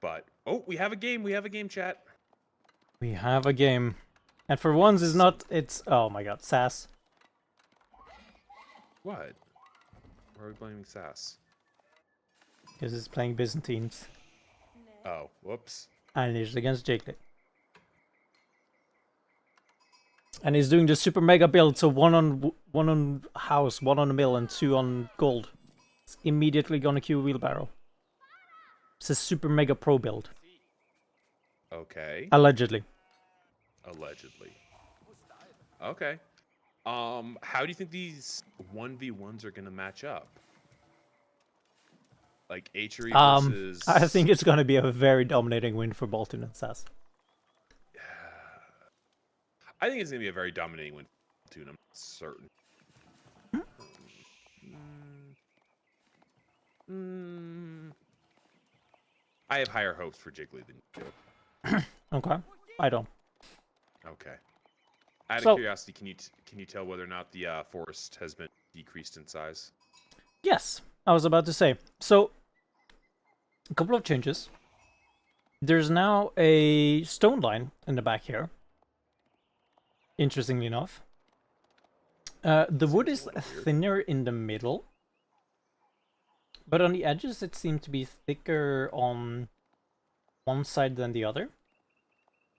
But oh, we have a game. We have a game, chat. We have a game. And for once, it's not... It's... Oh my god, Sass. What? Why are we blaming Sass? Because it's playing Byzantines. Oh, whoops. And it's against Jiggly. And he's doing the super mega build, so one on house, one on the mill, and 2 on gold. It's immediately gonna queue wheelbarrow. It's a super mega pro build. Okay. Allegedly. Allegedly. Okay. How do you think these 1v1s are gonna match up? Like Achery versus... I think it's gonna be a very dominating win for Baltune and Sass. I think it's gonna be a very dominating win for Baltune, I'm certain. I have higher hopes for Jiggly than you do. Okay, I don't. Okay. Out of curiosity, can you tell whether or not the forest has been decreased in size? Yes, I was about to say. So, a couple of changes. There's now a stone line in the back here. Interestingly enough. The wood is thinner in the middle. But on the edges it seemed to be thicker on one side than the other.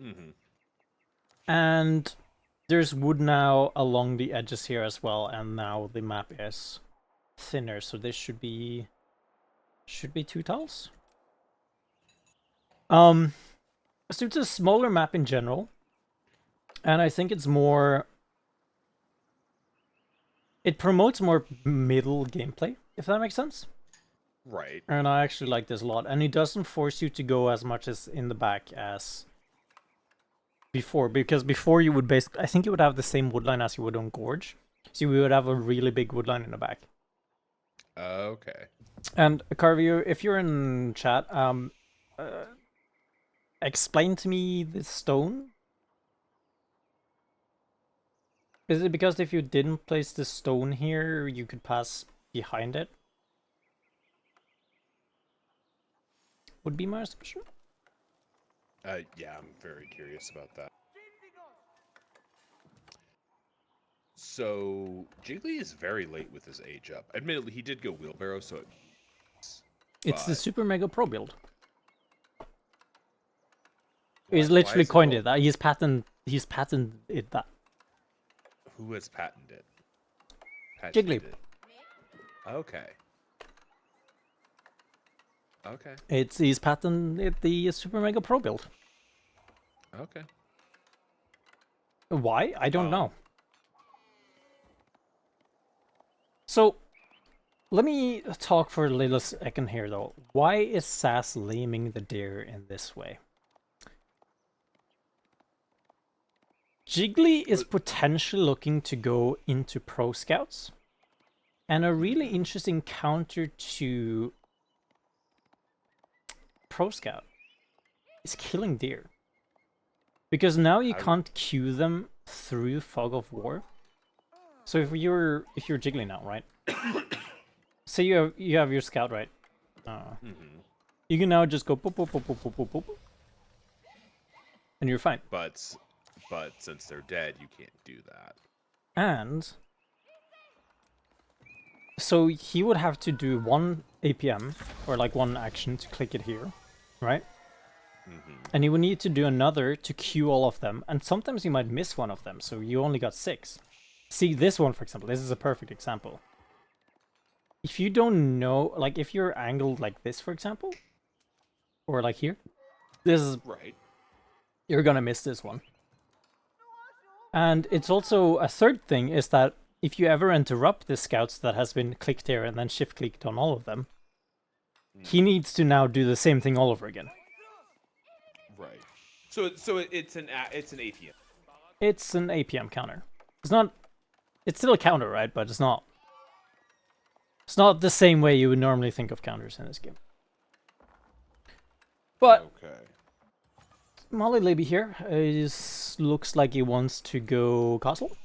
Mm-hmm. And there's wood now along the edges here as well, and now the map is thinner, so this should be 2 tiles. So it's a smaller map in general, and I think it's more... It promotes more middle gameplay, if that makes sense. Right. And I actually like this a lot, and it doesn't force you to go as much as in the back as before, because before you would basically... I think you would have the same woodline as you would on Gorge, so you would have a really big woodline in the back. Okay. And Carvio, if you're in chat, explain to me the stone. Is it because if you didn't place the stone here, you could pass behind it? Would be my assumption. Yeah, I'm very curious about that. So, Jiggly is very late with his age up. Admittedly, he did go wheelbarrow, so it's the Super Mega Pro build. Why, He's literally coined it. That he's patented it. That who has patented it? Jiggly. Okay. Okay. He's patented the Super Mega Pro build. Okay. Why? I don't know. So, let me talk for a little second here, though. Why is Sass laming the deer in this way? Jiggly is potentially looking to go into Pro Scouts. And a really interesting counter to Pro Scout is killing deer. Because now you can't queue them through Fog of War. So if you're Jiggly now, right? Say you have your scout, right? You can now just go boop boop boop boop boop boop boop, and you're fine. But since they're dead, you can't do that. And so he would have to do 1 APM or like 1 action to click it here, right? And he would need to do another to queue all of them, and sometimes you might miss one of them, so you only got 6. See, this one, for example, this is a perfect example. If you don't know, like, if you're angled like this, for example, or like here, this is... Right. You're gonna miss this one. And it's also a third thing, is that if you ever interrupt the scouts that has been clicked here and then shift-clicked on all of them, he needs to now do the same thing all over again. Right. So it's an APM. It's an APM counter. It's not... It's still a counter, right? But it's not... It's not the same way you would normally think of counters in this game. But... Okay. Malý Libi here looks like he wants to go castle.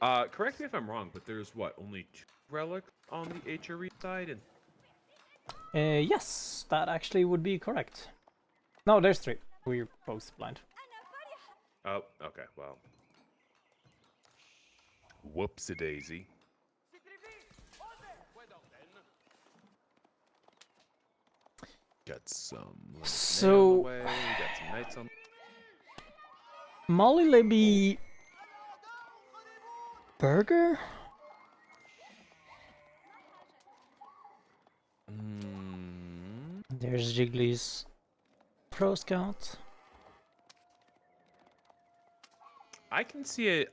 Correct me if I'm wrong, but there's what, only 2 relics on the HRE side? And Yes, that actually would be correct. No, there's 3. We're both blind. oh, okay, well. Whoopsie-daisy. Got some So, got some knights on. Malý Libi burger? There's Jiggly's Pro Scout. I can see it.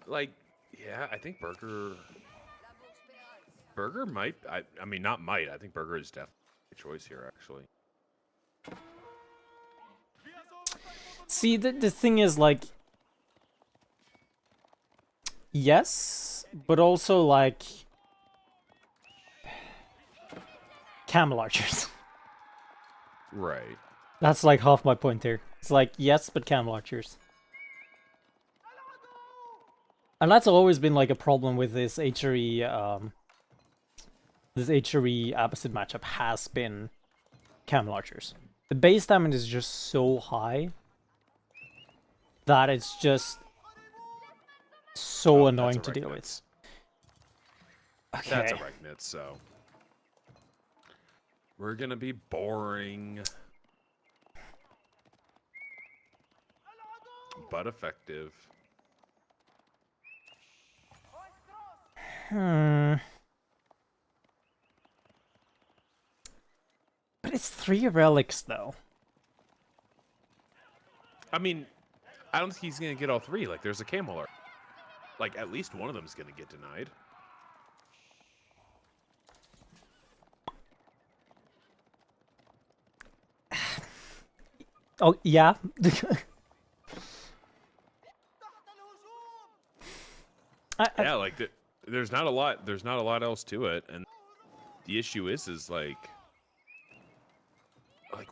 Like, yeah, I think Burger might. I mean, not might. I think Burger is definitely a choice here, actually. See, the thing is, like, yes, but also, like, camel archers. Right. That's, like, half my point here. It's like, yes, but camel archers. And that's always been, like, a problem with this HRE, this HRE opposite matchup has been camel archers. The base damage is just so high that it's just so annoying to deal with. Okay. That's a Regnit, so we're gonna be boring, but effective. But it's 3 relics, though. I mean, I don't think he's gonna get all 3. Like, there's a camel arc. Like, at least one of them's gonna get denied. Oh, yeah. Yeah, like there's not a lot. There's not a lot else to it, and the issue is like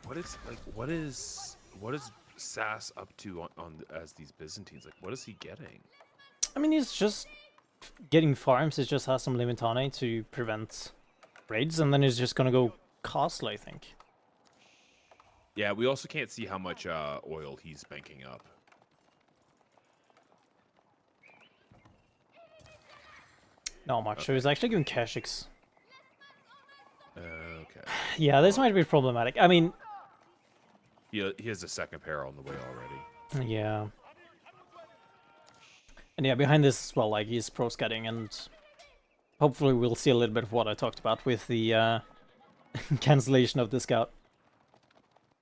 what is Sass up to on as these Byzantines? Like, what is he getting? I mean, he's just getting farms. He just has some Limitane to prevent raids, and then he's just gonna go castle, I think. Yeah, we also can't see how much oil he's banking up. Not much. Okay. So he's actually giving Keshiks. Okay. Yeah, this might be problematic. I mean, he has a second pair on the way already. Yeah. And yeah, behind this as well, like, he's pro scouting, and hopefully we'll see a little bit of what I talked about with the cancellation of the scout.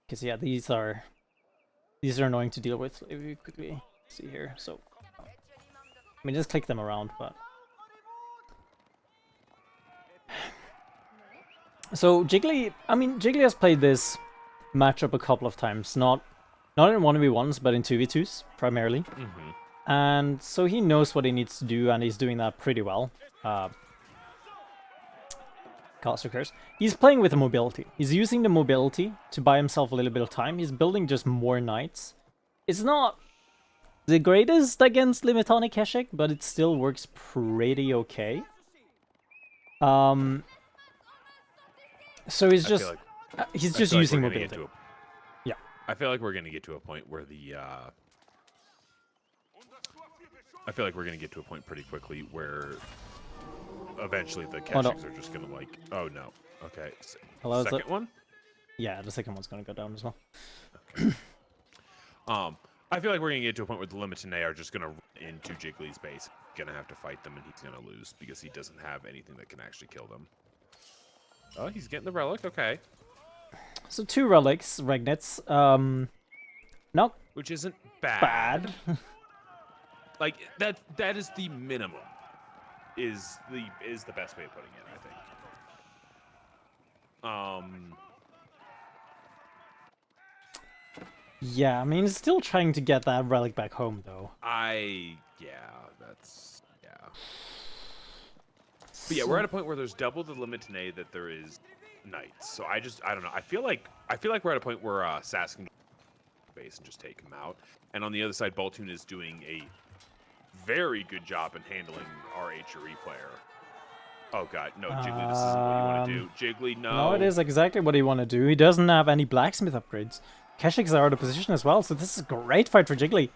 Because yeah, these are annoying to deal with. If we quickly see here, so I mean, just click them around, but so Jiggly, I mean, Jiggly has played this matchup a couple of times, not in 1v1s, but in 2v2s primarily. And so he knows what he needs to do, and he's doing that pretty well. Caster Curse. He's playing with the mobility. He's using the mobility to buy himself a little bit of time. He's building just more knights. It's not the greatest against Limitane Keshik, but it still works pretty okay. So he's just using mobility. Yeah. I feel like we're gonna get to a point where the I feel like we're gonna get to a point pretty quickly where eventually the Keshiks are just gonna like, oh no, okay. Hello, second one? Yeah, the second one's gonna go down as well. Okay. I feel like we're gonna get to a point where the Limitane are just gonna run into Jiggly's base, gonna have to fight them, and he's gonna lose because he doesn't have anything that can actually kill them. Oh, he's getting the relic. Okay. So 2 relics, Regnits. Not which isn't bad. Like that is the minimum. Is the best way of putting it, I think. Yeah, I mean, he's still trying to get that relic back home, though. That's. But yeah, we're at a point where there's double the Limitane that there is knights. So I don't know. I feel like we're at a point where Sass can base and just take him out. And on the other side, Baltune is doing a very good job in handling our HRE player. Oh god, no, Jiggly, this isn't what you want to do. Jiggly, no. No, it is exactly what he want to do. He doesn't have any blacksmith upgrades. Keshiks are out of position as well, so this is a great fight for Jiggly.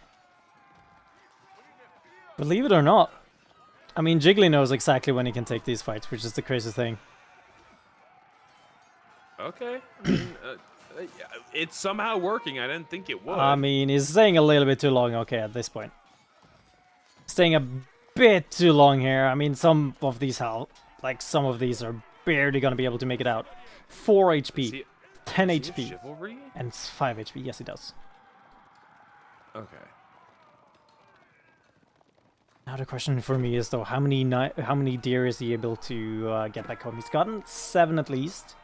Believe it or not. I mean, Jiggly knows exactly when he can take these fights, which is the crazy thing. Okay. I mean, it's somehow working. I didn't think it would. I mean, he's staying a little bit too long, okay, at this point. Staying a bit too long here. I mean, some of these are barely going to be able to make it out. 4 HP, 10 HP, chivalry? and 5 HP. Yes, he does. Okay. Now the question for me is, though, how many deer is he able to get back home? He's gotten 7 at least.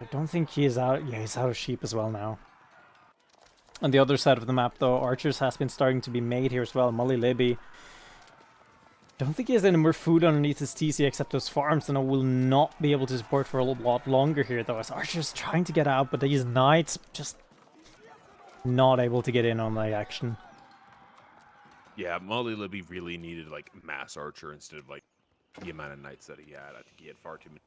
I don't think he is out. Yeah, he's out of sheep as well now. On the other side of the map, though, archers has been starting to be made here as well. Malý Libi. Don't think he has any more food underneath his TC except those farms, and I will not be able to support for a lot longer here, though, as archers trying to get out, but these knights just not able to get in on the action. Yeah, Malý Libi really needed like mass archer instead of like the amount of knights that he had. I think he had far too many.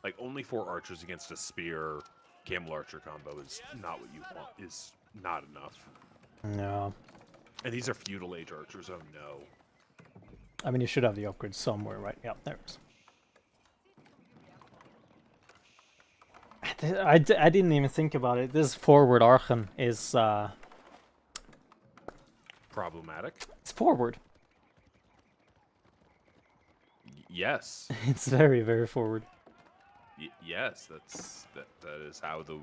Like only 4 archers against a spear camel archer combo is not what you want. Is not enough. No. And these are feudal age archers. Oh no. I mean, you should have the upgrade somewhere, right? Yeah, there it is. I didn't even think about it. This forward Archen is Problematic. it's forward. Yes. It's very, very forward. Yes, that is how the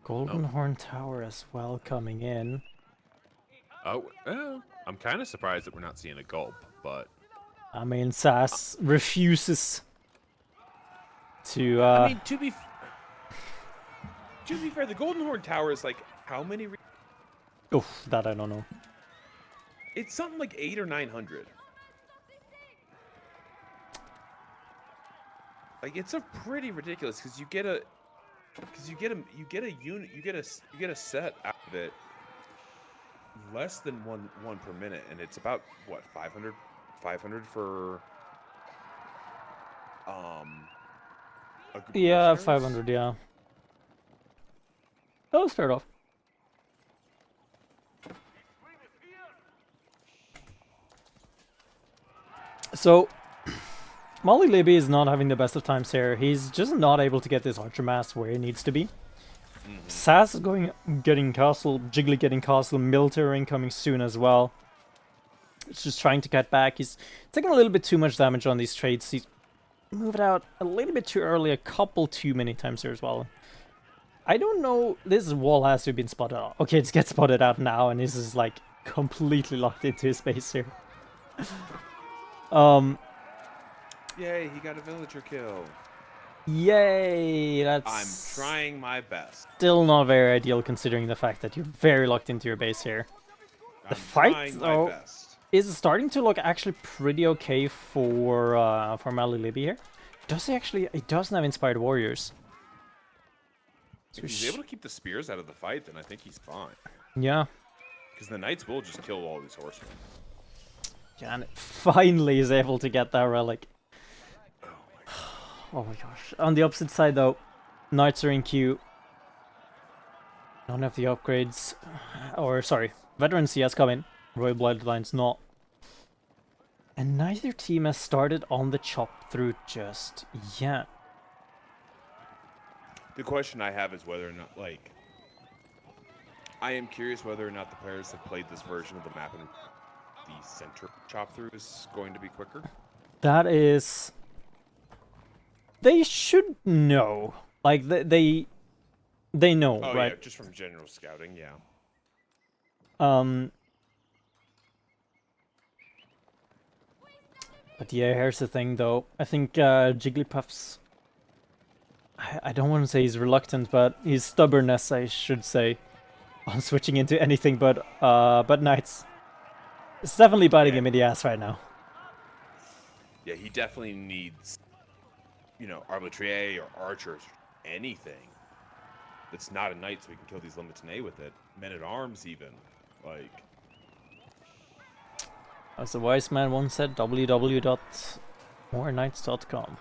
Golden Horn Tower as well coming in. Oh, well, I'm kind of surprised that we're not seeing a gulp, but I mean, Sass refuses to. I mean, to be fair, the Golden Horn Tower is like how many? Oof, that I don't know. It's something like 800 or 900. Like it's a pretty ridiculous because you get a unit, you get a set out of it less than one per minute, and it's about what 500 for a group of Yeah, mercenaries? 500. Yeah. That was fair enough. So, Malý Libi is not having the best of times here. He's just not able to get this archer mass where he needs to be. Sass is getting castle, Jiggly getting castle, military incoming soon as well. He's just trying to cut back. He's taking a little bit too much damage on these trades. He's moved out a little bit too early, a couple too many times here as well. I don't know, this wall has to have been spotted out. Okay, it's get spotted out now, and this is like completely locked into his base here. Yay, he got a villager kill. Yay, that's... I'm trying my best. Still not very ideal considering the fact that you're very locked into your base here. The fight, though, is starting to look actually pretty okay for Malý Libi here. Does he actually... He doesn't have Inspired Warriors. If he's able to keep the spears out of the fight, then I think he's fine. Yeah. Because the knights will just kill all these horsemen. Yeah, and finally is able to get that relic. Oh my gosh. On the opposite side, though, knights are in queue. Don't have the upgrades. Or, sorry, veteran CS coming. Royal Bloodline's not. And neither team has started on the chop through just yet. The question I have is whether or not, like... I am curious whether or not the players have played this version of the map and the center chop through is going to be quicker. That is... They should know. Like, they know, oh, right? Yeah, just from general scouting, yeah. But yeah, here's the thing, though. I think Jigglypuff's... I don't want to say he's reluctant, but his stubbornness, I should say, on switching into anything but knights. It's definitely biting him in the ass right now. Yeah, he definitely needs, you know, arbaletier or archers, anything that's not a knight, so we can kill these Limitané with it. Men at arms, even. Like, as the wise man once said, www.moreknights.com.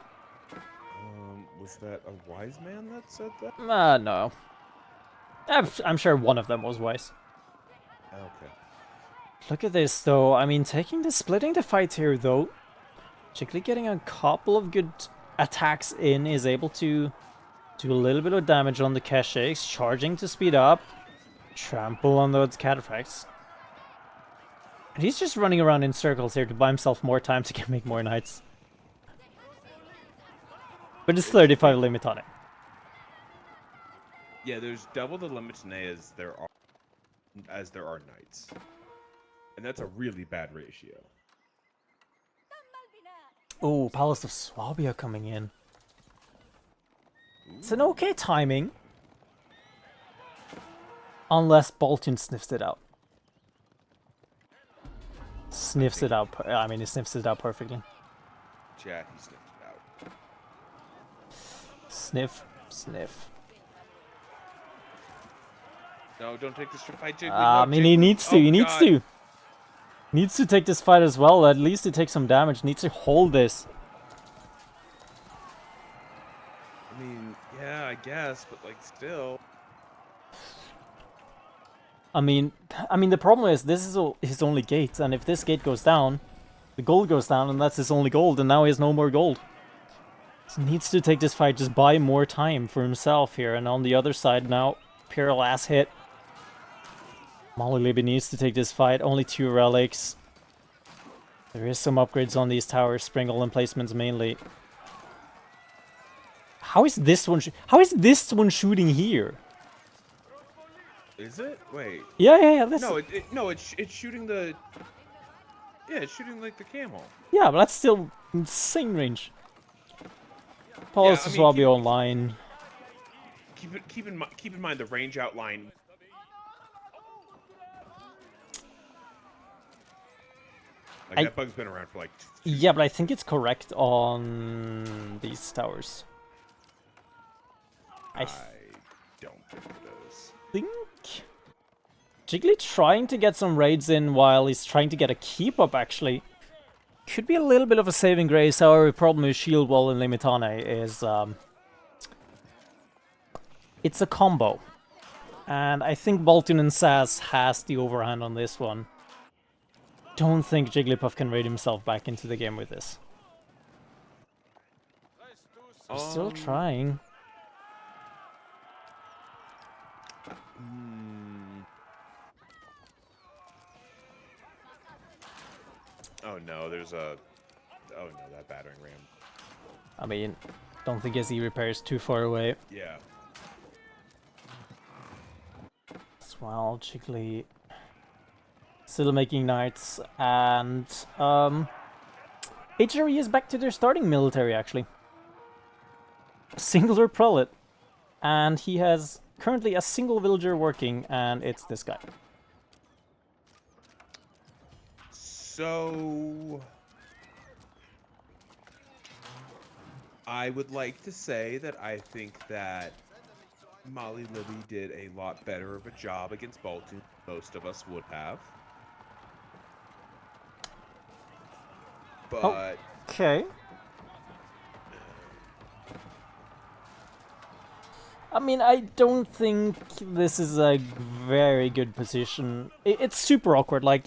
Was that a wise man that said that? No. I'm sure one of them was wise. Okay. Look at this, though. I mean, splitting the fight here, though. Jiggly getting a couple of good attacks in, is able to do a little bit of damage on the caches, charging to speed up, trample on those cataphracts. And he's just running around in circles here to buy himself more time to make more knights. But it's 35 limit on it. Yeah, there's double the Limitané as there are knights. And that's a really bad ratio. Oh, Palace of Swabia coming in. It's an okay timing. Unless Baltune sniffs it out. Sniffs it out. I mean, he sniffs it out perfectly. Yeah, he sniffed it out. Sniff, sniff. No, don't take this fight, Jiggly. I mean, he needs to. He needs to. Needs to take this fight as well. At least to take some damage. Needs to hold this. I mean, yeah, I guess, but like, still. I mean, the problem is this is his only gate, and if this gate goes down, the gold goes down, and that's his only gold, and now he has no more gold. So he needs to take this fight, just buy more time for himself here, and on the other side now, Imperial ass hit. Malý Libi needs to take this fight, only 2 relics. There is some upgrades on these towers, sprinkle emplacements mainly. How is this one shooting here? Is it? Wait. Yeah. No, it's shooting the. Yeah, it's shooting like the camel. Yeah, but that's still insane range. Palace of Swabia online. Keep in mind the range outline. Like, that bug's been around for like. Yeah, but I think it's correct on these towers. I don't think it is. Think Jiggly trying to get some raids in while he's trying to get a keep up, actually. Could be a little bit of a saving grace. However, the problem with Shield Wall and Limitane is it's a combo. And I think Baltune and Sass has the overhand on this one. Don't think Jigglypuff can raid himself back into the game with this. He's still trying. Oh no, there's a. Oh no, that battering ram. I mean, don't think his E-repair is too far away. Yeah. As well, Jiggly still making knights, and HRE is back to their starting military, actually. Singular prelate, and he has currently a single villager working, and it's this guy. So I would like to say that I think that Malý Libi did a lot better of a job against Baltune than most of us would have. But okay. I mean, I don't think this is a very good position. It's super awkward. Like,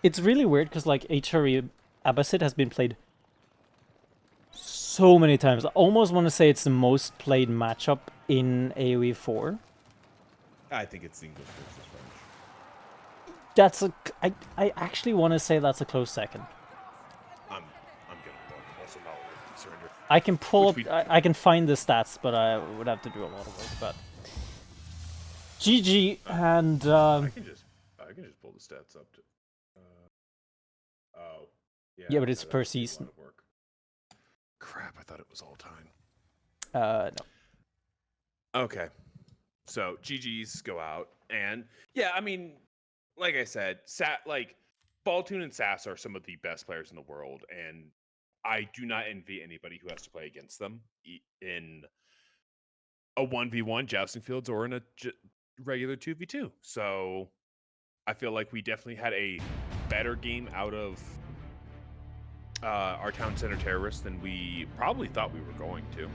it's really weird because like HRE Abbasid has been played so many times. I almost want to say it's the most played matchup in AoE 4. I think it's English versus French. That's a. I actually want to say that's a close second. I'm gonna look. Also, Malý Libi surrender. I can pull up. I can find the stats, but I would have to do a lot of work. But GG and. I can just pull the stats up to. Oh. Yeah, but it's per season. Crap! I thought it was all time. No. Okay. So GGs go out, and yeah, I mean, like I said, Baltune and Sass are some of the best players in the world, and I do not envy anybody who has to play against them in a 1v1 jousting fields or in a regular 2v2. So I feel like we definitely had a better game out of our town center terrorists than we probably thought we were going to.